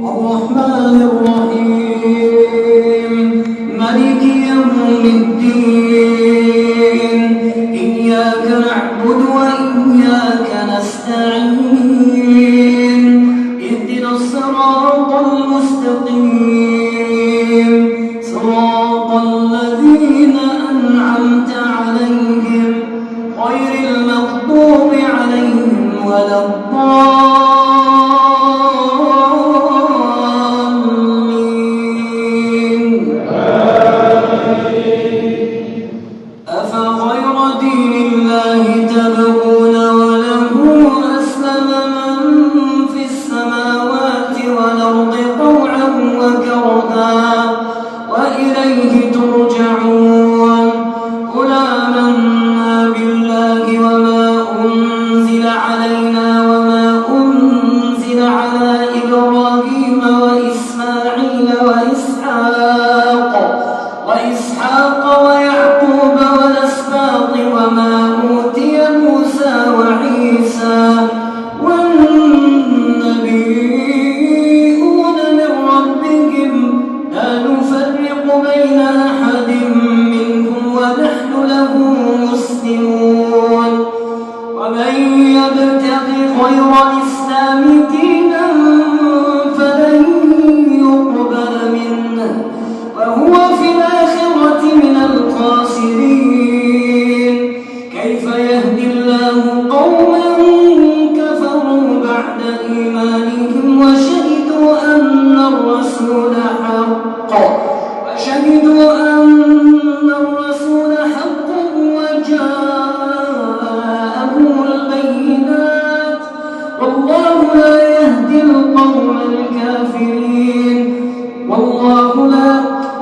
الرحمن الرحيم مالك يوم الدين إياك نعبد وإياك نستعين اهدنا الصراط المستقيم صراط الذين أنعمت عليهم غير المغضوب عليهم ولا الضالين. وإسحاق ويعقوب والأسباط وما أوتي موسى وعيسى والنبيون من ربهم لا نفرق بين أحد منهم ونحن له مسلمون ومن يبتغ غير الإسلام دينا فلن يقبل منه وهو في الآخرة من الخاسرين. كيف يهدي الله قوما كفروا بعد إيمانهم وشهدوا أن الرسول حق وجاءهم البينات والله لا يهدي القوم الكافرين.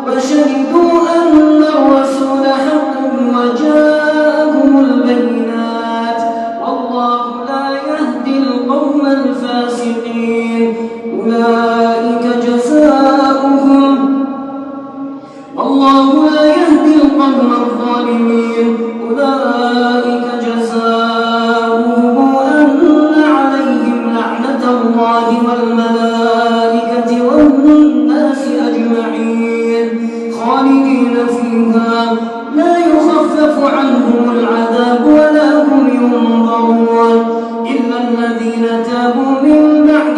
وشهدوا أن الرسول حق وجاءهم البينات والله لا يهدي القوم الفاسقين. أولئك جزاؤهم والله لا يهدي القوم الظالمين. أولئك جزاؤهم أن عليهم لعنة الله والملائكة والناس أجمعين خالدين فيها لا يخفف عنهم العذاب ولا هم ينظرون إلا الذين تابوا من بعد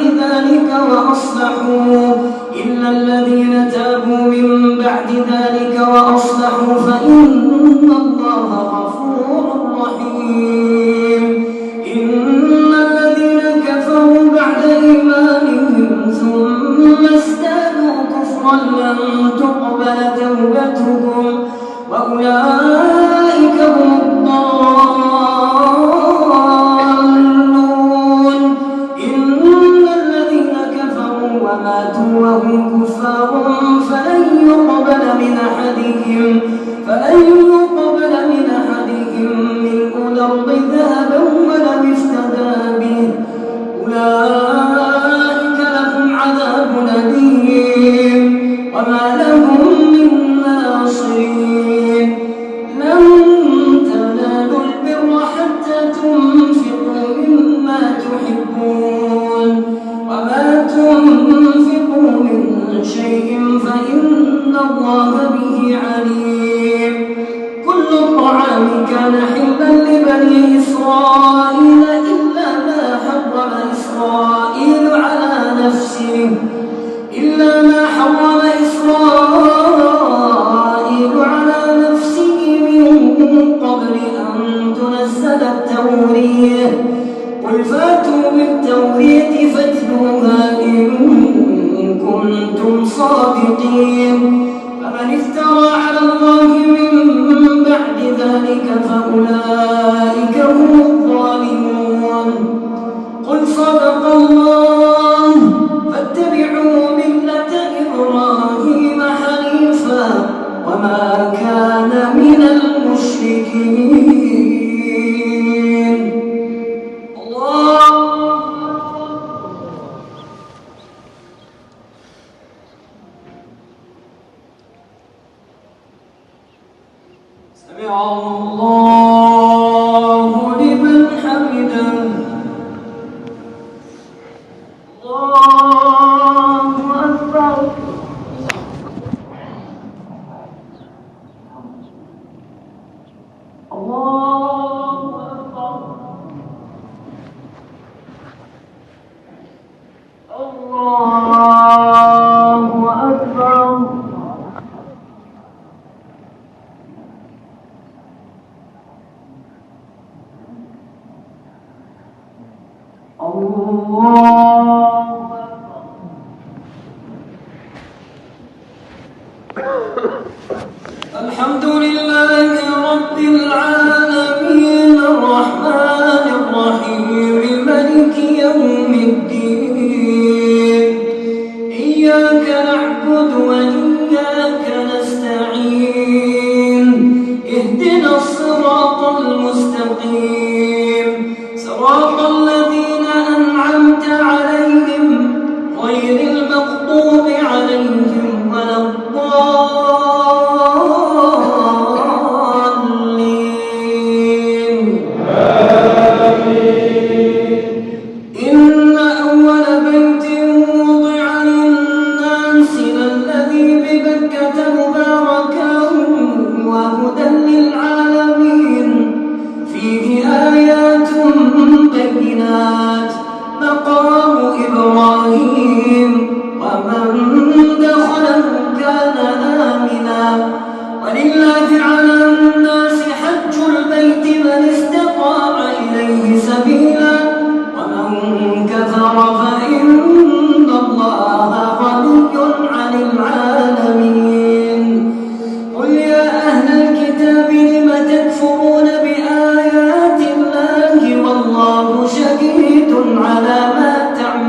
ذلك وأصلحوا فإن الله غفور رحيم. إن الذين كفروا بعد إيمانهم ثم ازدادوا كفرا لن تقبل توبتهم وأولئك هم الضالون. إن الذين كفروا وماتوا وهم كفار فلن يقبل من أحدهم ملء الأرض ذهبا ولو افتدى به أولئك لهم عذاب أليم وما لهم من ناصرين. لن تنالوا البر حتى تنفقوا مما تحبون وما تنفقوا من شيء فإن الله به عليم. كل الطعام كان حلا لبني إسرائيل إلا ما حرم إسرائيل على نفسه من قبل أن تنزل التورية. قل فاتوا بالتورية فاتلوها إن كنتم صادقين. فمن افترى على الله من بعد ذلك فأولئك هم الظالمون. قل صدق الله فاتبعوا ملة إبراهيم حنيفا وما كان من المشركين. الله سمع الله لمن حمده. الله أكبر. الحمد لله رب العالمين الرحمن الرحيم مالك يوم الدين إياك نعبد وإياك نستعين اهدنا الصراط المستقيم صراط الذين أنعمت عليهم غير المغضوب عليهم ولا الضالين. إن أول بيت وضع للناس للذي ببكة مباركا وهدى للعالمين فيه آيات بينات مقام إبراهيم ومن